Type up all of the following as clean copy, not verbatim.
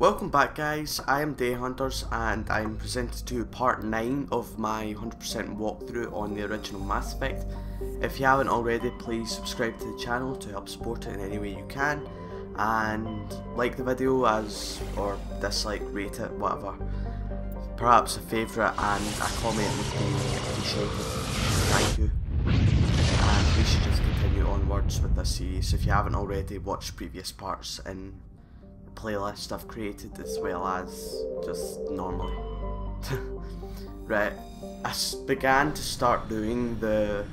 Welcome back guys, I am Day Hunters and I am presented to part 9 of my 100% walkthrough on the original Mass Effect. If you haven't already, please subscribe to the channel to help support it in any way you can, and like the video or dislike, rate it, whatever. Perhaps a favourite and a comment would be appreciated. Thank you. And we should just continue onwards with this series. If you haven't already, watched previous parts in playlist I've created as well as just normally. Right, I began to start doing the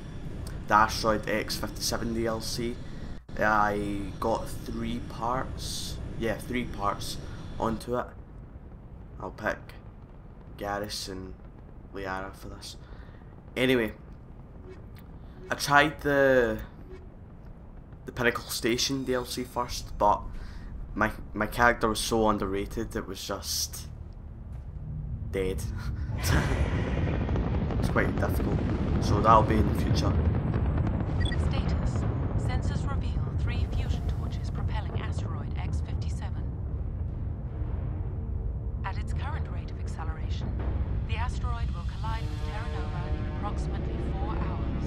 Asteroid X-57 DLC. I got 3 parts onto it. I'll pick Garrus and Liara for this. Anyway, I tried the Pinnacle Station DLC first, but my character was so underrated, it was just dead. It's quite difficult, so that'll be in the future. Status. Sensors reveal 3 fusion torches propelling asteroid X-57. At its current rate of acceleration, the asteroid will collide with Terra Nova in approximately 4 hours.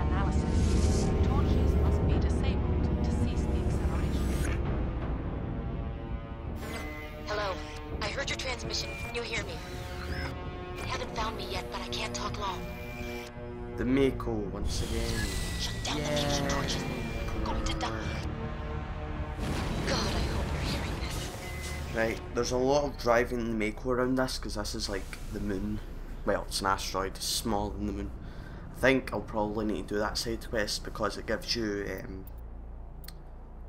Analysis. Torches must be disabled to cease the acceleration. Hello. I heard your transmission. Can you hear me? You haven't found me yet, but I can't talk long. The Mako once again. Shut down the fusion torches. I'm going to die. God, I hope you're hearing this. Right, there's a lot of driving the Mako around this because this is like the moon. Well, it's an asteroid, it's smaller than the moon. I think I'll probably need to do that side quest because it gives you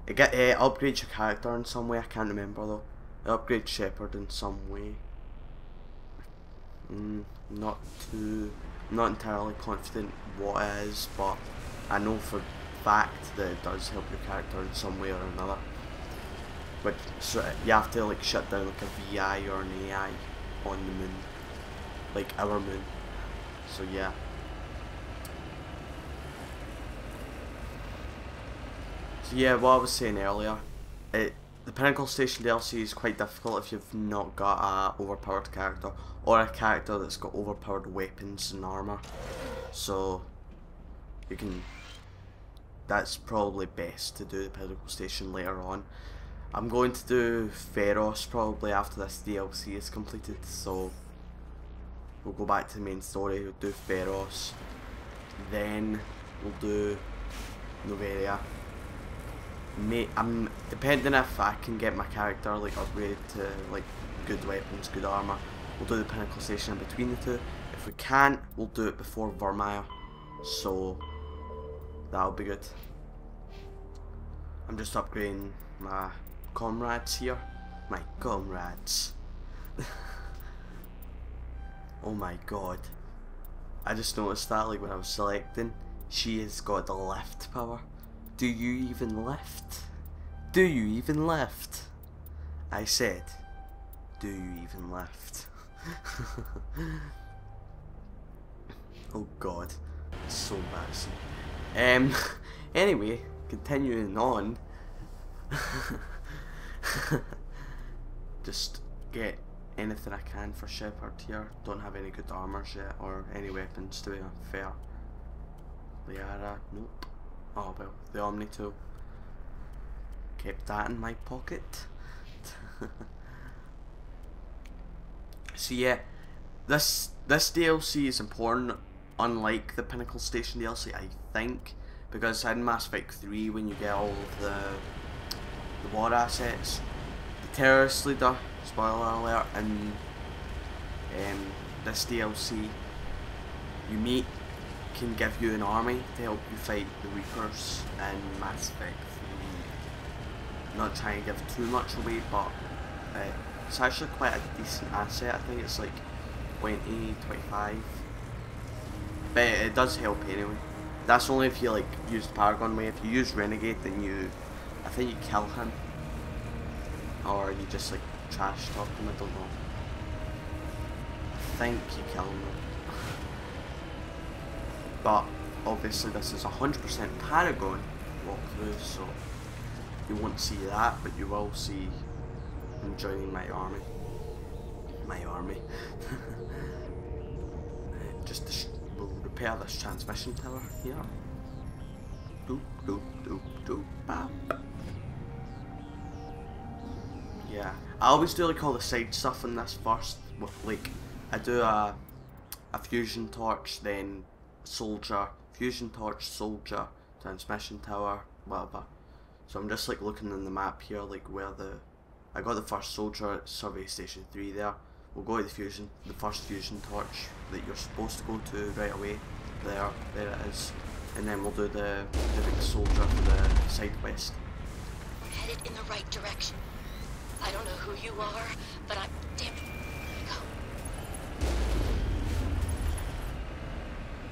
upgrades your character in some way. I can't remember though. It upgrades Shepard in some way. Not entirely confident what it is, but I know for a fact that it does help your character in some way or another. But so you have to like shut down like a VI or an AI on the moon, like our moon. So yeah. So yeah, what I was saying earlier, the Pinnacle Station DLC is quite difficult if you've not got a overpowered character or a character that's got overpowered weapons and armor. So that's probably best to do the Pinnacle Station later on. I'm going to do Feros probably after this DLC is completed, so we'll go back to the main story, we'll do Feros, then we'll do Noveria. I'm depending if I can get my character like upgraded to like good weapons, good armor, we'll do the Pinnacle Station in between the two. If we can't, we'll do it before Vermire, so that'll be good. I'm just upgrading my comrades here. My comrades. Oh my god. I just noticed that like when I was selecting, she has got the lift power. Do you even lift? Do you even lift? I said, do you even lift? Oh god, it's so embarrassing. Anyway, continuing on. Just get anything I can for Shepard here. Don't have any good armors yet, or any weapons to be fair. Liara, nope. Oh well, the Omni tool. Kept that in my pocket. So yeah, this DLC is important, unlike the Pinnacle Station DLC, I think, because in Mass Effect 3, when you get all of the war assets, the terrorist leader, spoiler alert, and this DLC, you meet, can give you an army to help you fight the Reapers in Mass Effect 3. Not trying to give too much away, but it's actually quite a decent asset. I think it's like 20, 25, but it does help anyway. That's only if you like use the Paragon way. If you use Renegade, then I think you kill him, or you just like trash talk him, I don't know. I think you kill him though. But obviously this is 100% Paragon walkthrough, so you won't see that, but you will see him joining my army. My army. We'll repair this transmission tower here. Doop, doop, doop, doop, bap. Yeah, I always do like all the side stuff in this first. Like, I do a fusion torch, then soldier, fusion torch, soldier, transmission tower, whatever. So I'm just like looking on the map here, like where I got the first soldier at Survey Station 3 there. We'll go to the first fusion torch that you're supposed to go to right away. There it is. And then we'll do the big soldier for the side quest. We're headed in the right direction. I don't know who you are, but I'm... Damn it. Go.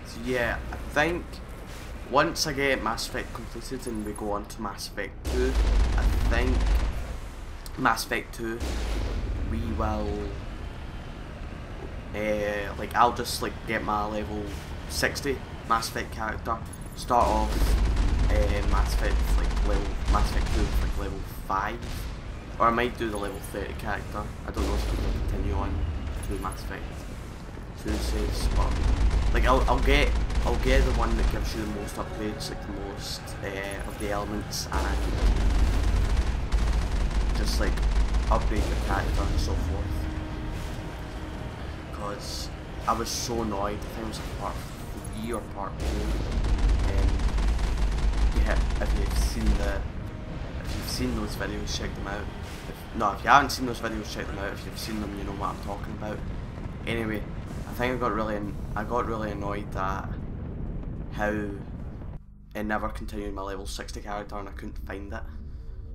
So yeah, I think once I get Mass Effect completed and we go on to Mass Effect 2, I think Mass Effect 2 we will like I'll just like get my level 60 Mass Effect character, start off Mass Effect Mass Effect 2 with like level 5, or I might do the level 30 character. I don't know if I can continue on to Mass Effect 2 saves, but like I'll get the one that gives you the most upgrades, like the most of the elements, and just like upgrade your character and so forth. Because I was so annoyed, I think it was like part 3 or part 2. Yeah, if you've seen those videos, check them out. If you haven't seen those videos, check them out. If you've seen them, you know what I'm talking about. Anyway, I think I got really annoyed at how it never continued my level 60 character and I couldn't find it.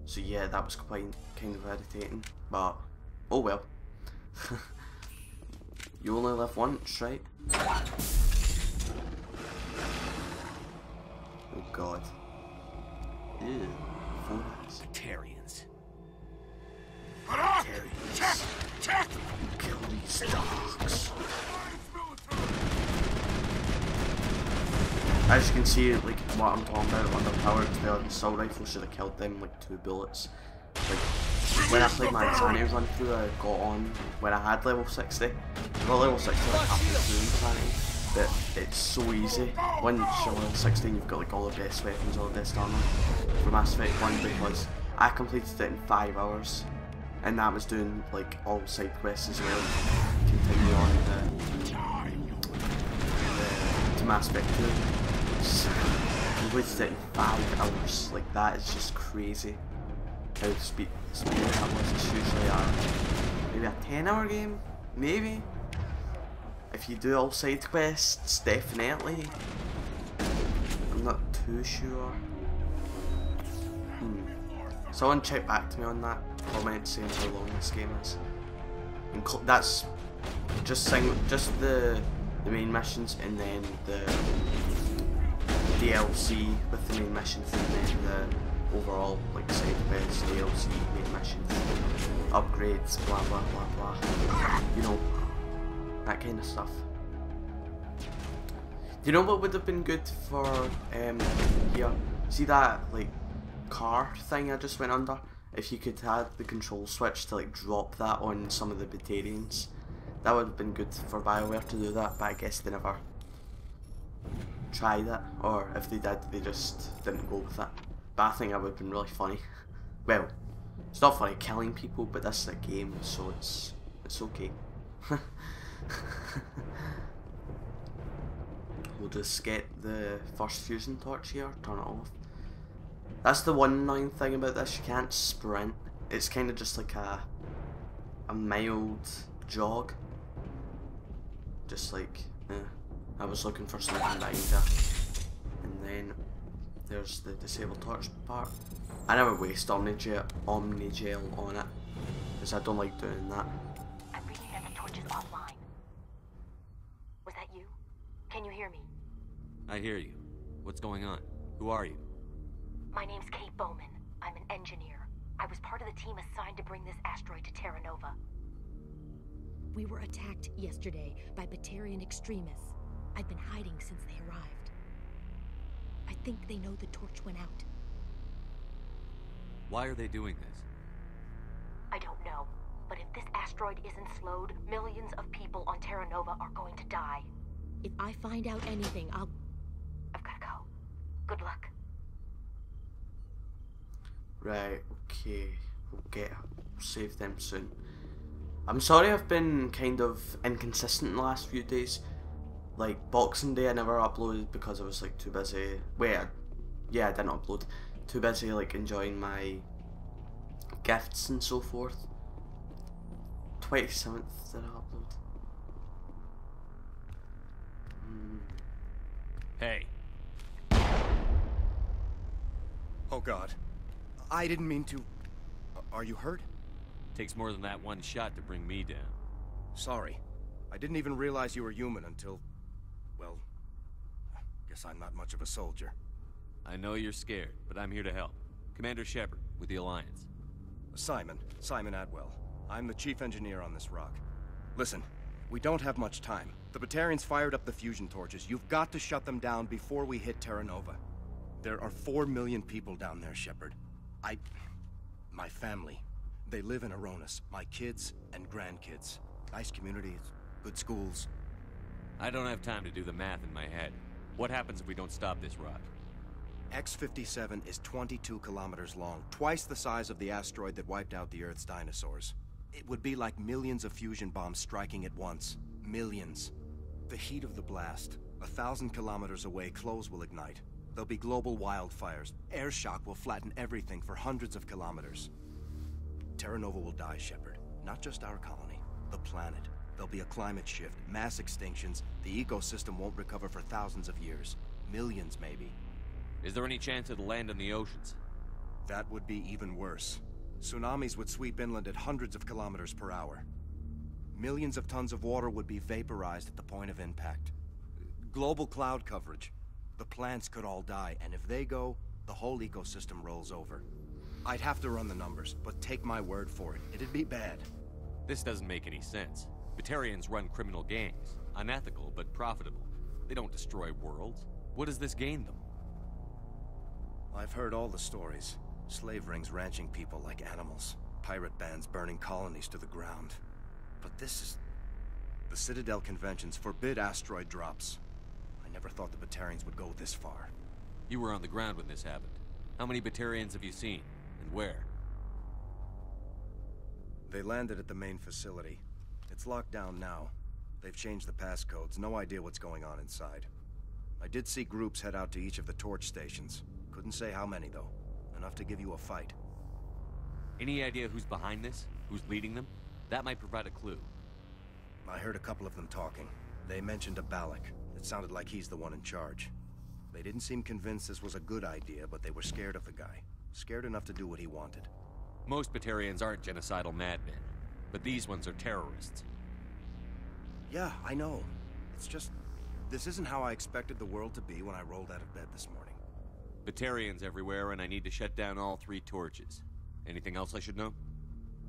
So yeah, that was quite kind of irritating, but oh well. You only live once, right? Oh god. Ew. Photos. Batarians. Batarians. Kill these dogs. As you can see, like what I'm talking about, underpowered, the assault rifle should have killed them like 2 bullets. Like when I played my insanity run through, I got on when I had level 60. I got level 60 like halfway through insanity, but it's so easy. Once you're level 16, you've got like all the best weapons, all the best armor for Mass Effect 1, because I completed it in 5 hours, and that was doing like all side quests as well. Continue on to Mass Effect 2. Completed it in 5 hours. Like that is just crazy. How speed that was. It's usually maybe a 10-hour game, maybe. If you do all side quests, definitely. I'm not too sure. Someone check back to me on that. Comment saying how long this game is. And that's just the main missions, and then the DLC with the main missions, and then the overall like side quests, DLC, main missions, upgrades, blah blah blah blah. You know, that kind of stuff. You know what would have been good for here? See that like car thing I just went under? If you could have the control switch to like drop that on some of the Batarians, that would have been good for BioWare to do that, but I guess they never tried it, or if they did, they just didn't go with it. But I think that would have been really funny. Well, it's not funny killing people, but this is a game, so it's okay. We'll just get the first fusion torch here, turn it off. That's the one annoying thing about this, you can't sprint. It's kind of just like a mild jog. Just like, I was looking for something behind there. And then there's the disable torch part. I never waste Omnigel on it, because I don't like doing that. I'm reading that the torch is offline. Was that you? Can you hear me? I hear you. What's going on? Who are you? My name's Kate Bowman. I'm an engineer. I was part of the team assigned to bring this asteroid to Terra Nova. We were attacked yesterday by Batarian extremists. I've been hiding since they arrived. I think they know the torch went out. Why are they doing this? I don't know. But if this asteroid isn't slowed, millions of people on Terra Nova are going to die. If I find out anything, I've gotta go. Good luck. Right, okay. We'll save them soon. I'm sorry I've been kind of inconsistent in the last few days. Like, Boxing Day I never uploaded because I was like too busy. Yeah, I didn't upload. Too busy like enjoying my gifts and so forth. 27th did I upload? Hey. Oh God. I didn't mean to... Are you hurt? Takes more than that one shot to bring me down. Sorry. I didn't even realize you were human until... Well... Guess I'm not much of a soldier. I know you're scared, but I'm here to help. Commander Shepard, with the Alliance. Simon Atwell. I'm the chief engineer on this rock. Listen, we don't have much time. The Batarians fired up the fusion torches. You've got to shut them down before we hit Terra Nova. There are 4 million people down there, Shepard. My family. They live in Aronis. My kids and grandkids. Nice communities, good schools. I don't have time to do the math in my head. What happens if we don't stop this rock? X-57 is 22 kilometers long, twice the size of the asteroid that wiped out the Earth's dinosaurs. It would be like millions of fusion bombs striking at once. Millions. The heat of the blast. 1,000 kilometers away, clothes will ignite. There'll be global wildfires. Air shock will flatten everything for hundreds of kilometers. Terra Nova will die, Shepard. Not just our colony. The planet. There'll be a climate shift, mass extinctions. The ecosystem won't recover for thousands of years. Millions, maybe. Is there any chance it'll land in the oceans? That would be even worse. Tsunamis would sweep inland at hundreds of kilometers per hour. Millions of tons of water would be vaporized at the point of impact. Global cloud coverage. The plants could all die, and if they go, the whole ecosystem rolls over. I'd have to run the numbers, but take my word for it. It'd be bad. This doesn't make any sense. Batarians run criminal gangs. Unethical, but profitable. They don't destroy worlds. What does this gain them? I've heard all the stories. Slave rings ranching people like animals. Pirate bands burning colonies to the ground. But this is... The Citadel conventions forbid asteroid drops. I never thought the Batarians would go this far. You were on the ground when this happened. How many Batarians have you seen? And where? They landed at the main facility. It's locked down now. They've changed the passcodes. No idea what's going on inside. I did see groups head out to each of the torch stations. Couldn't say how many, though. Enough to give you a fight. Any idea who's behind this? Who's leading them? That might provide a clue. I heard a couple of them talking. They mentioned a Balak. It sounded like he's the one in charge. They didn't seem convinced this was a good idea, but they were scared of the guy. Scared enough to do what he wanted. Most Batarians aren't genocidal madmen, but these ones are terrorists. Yeah, I know. It's just... This isn't how I expected the world to be when I rolled out of bed this morning. Batarians everywhere, and I need to shut down all 3 torches. Anything else I should know?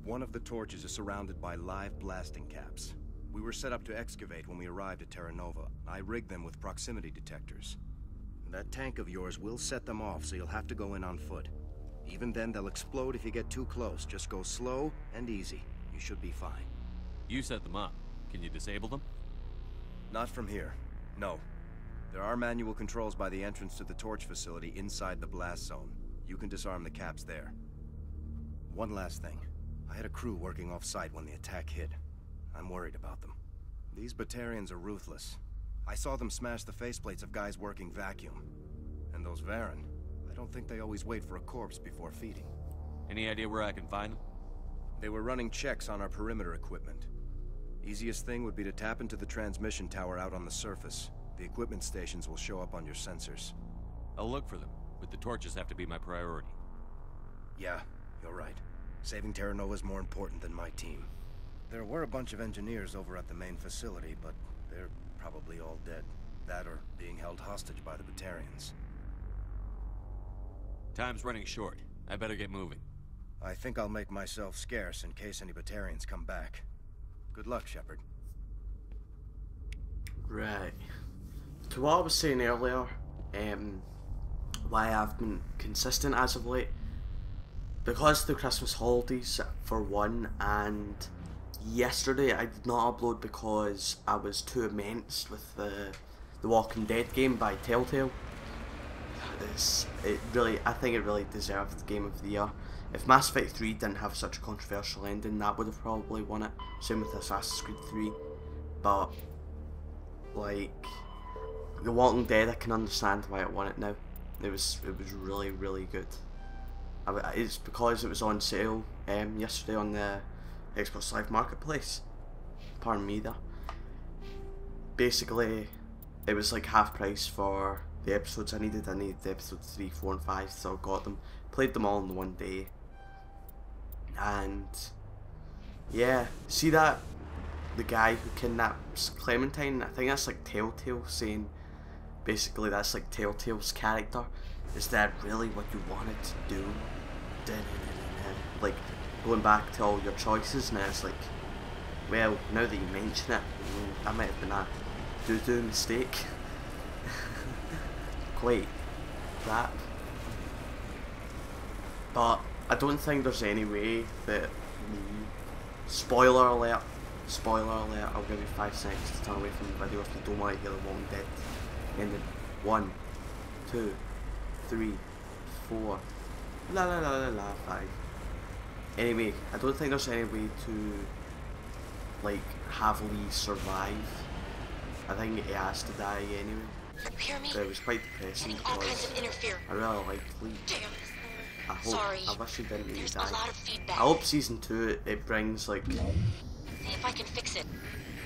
One of the torches is surrounded by live blasting caps. We were set up to excavate when we arrived at Terra Nova. I rigged them with proximity detectors. That tank of yours will set them off, so you'll have to go in on foot. Even then, they'll explode if you get too close. Just go slow and easy. You should be fine. You set them up. Can you disable them? Not from here. No. There are manual controls by the entrance to the torch facility inside the blast zone. You can disarm the caps there. One last thing. I had a crew working off-site when the attack hit. I'm worried about them. These Batarians are ruthless. I saw them smash the faceplates of guys working vacuum. And those Varen, I don't think they always wait for a corpse before feeding. Any idea where I can find them? They were running checks on our perimeter equipment. Easiest thing would be to tap into the transmission tower out on the surface. The equipment stations will show up on your sensors. I'll look for them, but the torches have to be my priority. Yeah, you're right. Saving Terra Nova is more important than my team. There were a bunch of engineers over at the main facility, but they're probably all dead. That or being held hostage by the Batarians. Time's running short. I better get moving. I think I'll make myself scarce in case any Batarians come back. Good luck, Shepard. Right. To what I was saying earlier, why I've been consistent as of late, because the Christmas holidays for one, and yesterday I did not upload because I was too immense with the Walking Dead game by Telltale. I think it really deserved the Game of the Year. If Mass Effect 3 didn't have such a controversial ending, that would have probably won it. Same with Assassin's Creed 3. But, like, The Walking Dead, I can understand why it won it now. It was really, really good. It's because it was on sale yesterday on the Xbox Live Marketplace. Pardon me there. Basically, it was like half price for the episodes I needed. I needed the episodes 3, 4 and 5, so I got them. Played them all in one day. And yeah, see that? The guy who kidnaps Clementine, I think that's like Telltale saying, basically that's like Telltale's character. Is that really what you wanted to do? Like, going back to all your choices, and it's like, well, now that you mention it, that might have been a doo-doo mistake. Quite crap. But I don't think there's any way that spoiler alert, I'll give you 5 seconds to turn away from the video if you don't want to hear The Walking Dead ending. 1, 2, 3, 4, la la la la la 5. Anyway, I don't think there's any way to, like, have Lee survive. I think he has to die anyway. You hear me? So it was quite depressing Getting all kinds because of interference. I really liked Lee. Damn. I wish he didn't really There's die. a lot of feedback. I hope season 2 it brings like, See if I can fix it.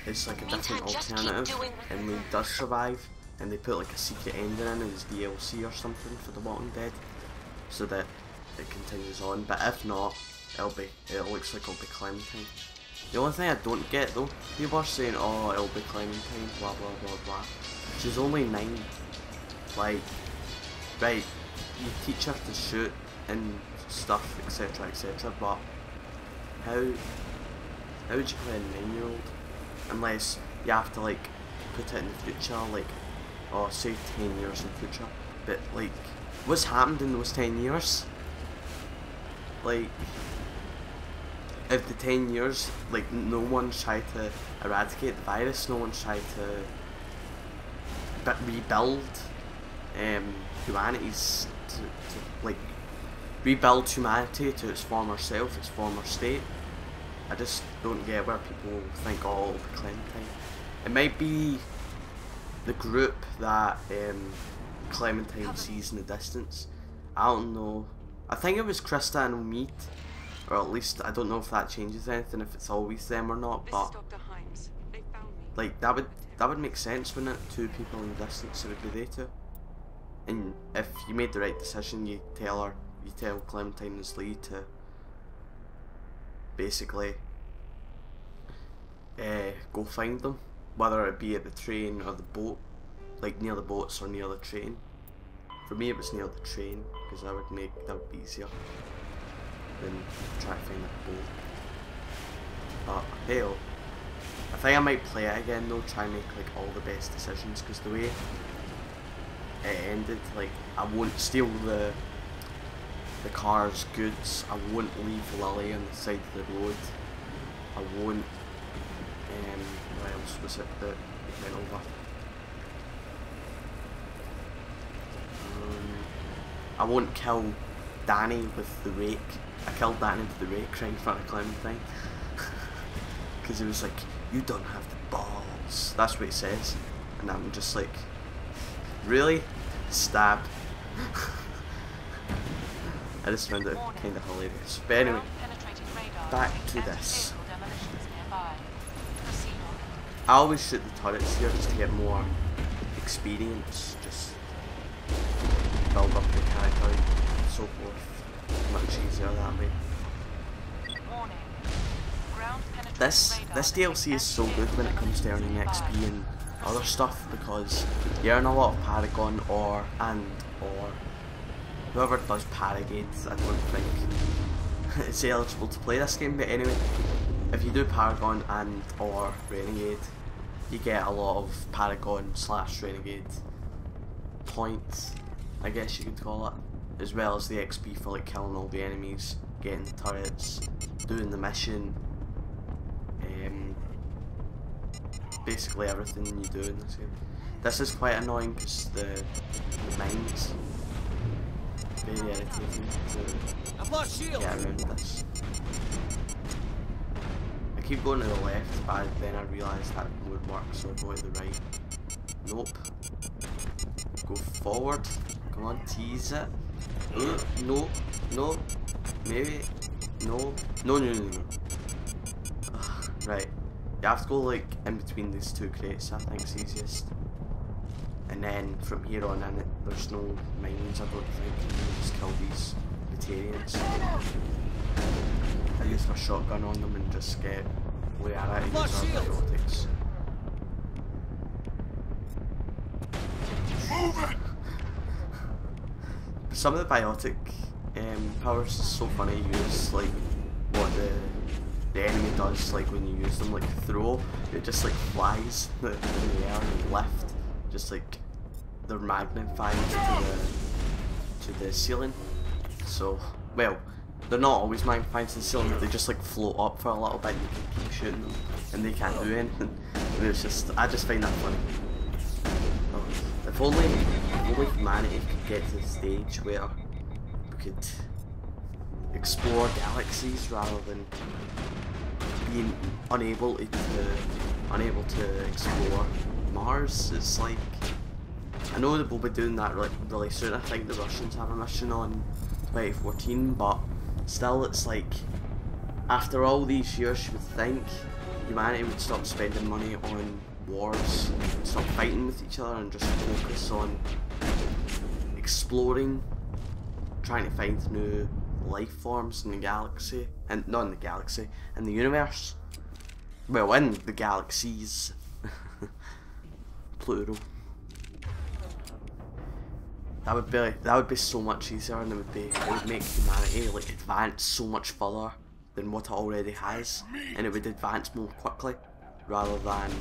it's like a Meantime, different just keep alternative, doing what and you're Lee does survive, and they put like a secret ending in as DLC or something for The Walking Dead, so that it continues on. But if not, it looks like it'll be Clementine. The only thing I don't get though, people are saying, oh, it'll be Clementine, blah blah blah blah. She's only 9. Like, right, you teach her to shoot and stuff, etc, etc, but how would you play a 9-year-old? Unless you have to, like, put it in the future, like, oh, say 10 years in the future. But, like, what's happened in those 10 years? Like, if the 10 years, like, no one's tried to eradicate the virus, no one's tried to rebuild humanity's, to like, rebuild humanity to its former self, its former state. I just don't get where people think, oh, it'll be Clementine. It might be the group that Clementine sees in the distance. I don't know. I think it was Krista and Omid, or at least I don't know if that changes anything, if it's always them or not. This But is Dr. Himes. They found me. like, that would make sense, wouldn't it? 2 people in the distance, it would be they two. And if you made the right decision, you tell Clementine and Lee to basically go find them, whether it be at the train or the boat, like near the boats or near the train. For me, it was near the train because that would be easier than trying to find a boat. But hell, I think I might play it again though, try and make like all the best decisions, because the way it ended, like, I won't steal the car's goods, I won't leave Lily on the side of the road, I won't, what else was it that it went over? I won't kill Danny with the rake. I killed Danny with the rake right in front of Clementine. Because he was like, you don't have the balls. That's what he says. And I'm just like, really? Stab. I just found it kind of hilarious. But anyway, back to this. I always shoot the turrets here just to get more experience, just build up the character and so forth. Much easier that way. This DLC is so good when it comes to earning XP and other stuff, because you earn a lot of Paragon or whoever does Paragades, I don't think it's eligible to play this game, but anyway, if you do Paragon and or Renegade, you get a lot of Paragon / Renegade points, I guess you could call it, as well as the XP for like killing all the enemies getting the turrets, doing the mission, basically everything you do in this game. This is quite annoying because the mines, very irritating to get around this. I keep going to the left, but then I realise that would work, so I go to the right. Nope. Go forward. Come on, tease it. No, no, maybe, no, no, no, no, no. Ugh, right, you have to go like in between these two crates, I think is easiest. And then from here on in, there's no mines, I don't think, you can just kill these Batarians. I use my shotgun on them and just get way out of use our biotics. Some of the biotic powers is so funny. You use like what the enemy does, like when you use them, like throw, it just like flies in the air and lift, just like they're magnified to the ceiling. So, well, they're not always magnified to the ceiling, but they just like float up for a little bit. You can keep shooting them, and they can't do anything. And it's just, I just find that funny. If only humanity could get to the stage where we could explore galaxies rather than being unable to explore Mars. It's like, I know that we'll be doing that really soon. I think the Russians have a mission on 2014, but still, it's like after all these years, you would think humanity would stop spending money on wars, stop fighting with each other, and just focus on exploring, trying to find new life forms in the galaxy, and not in the galaxy, in the universe. Well, in the galaxies, plural. That would be so much easier, and it would make humanity like advance so much further than what it already has, and it would advance more quickly rather than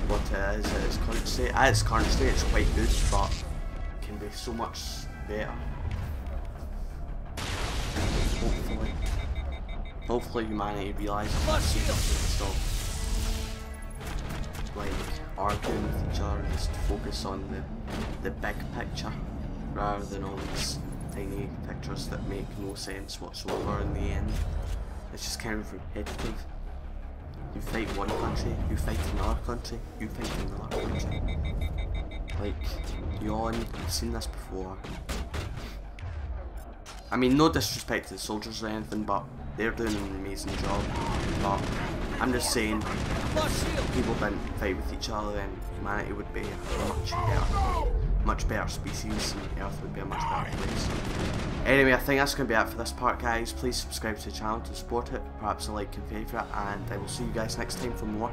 what it is at its current state. At its current state, it's quite good, but it can be so much better. Hopefully humanity realises that stop like arguing with each other and just focus on the big picture rather than all these tiny pictures that make no sense whatsoever in the end. It's just kind of repetitive. You fight one country, you fight another country, you fight another country. Like, yawn, I've seen this before. I mean, no disrespect to the soldiers or anything, but they're doing an amazing job. But I'm just saying, if people didn't fight with each other, then humanity would be a much better species, and Earth would be a much better place. Anyway, I think that's going to be it for this part, guys. Please subscribe to the channel to support it, perhaps a like and favourite, and I will see you guys next time for more.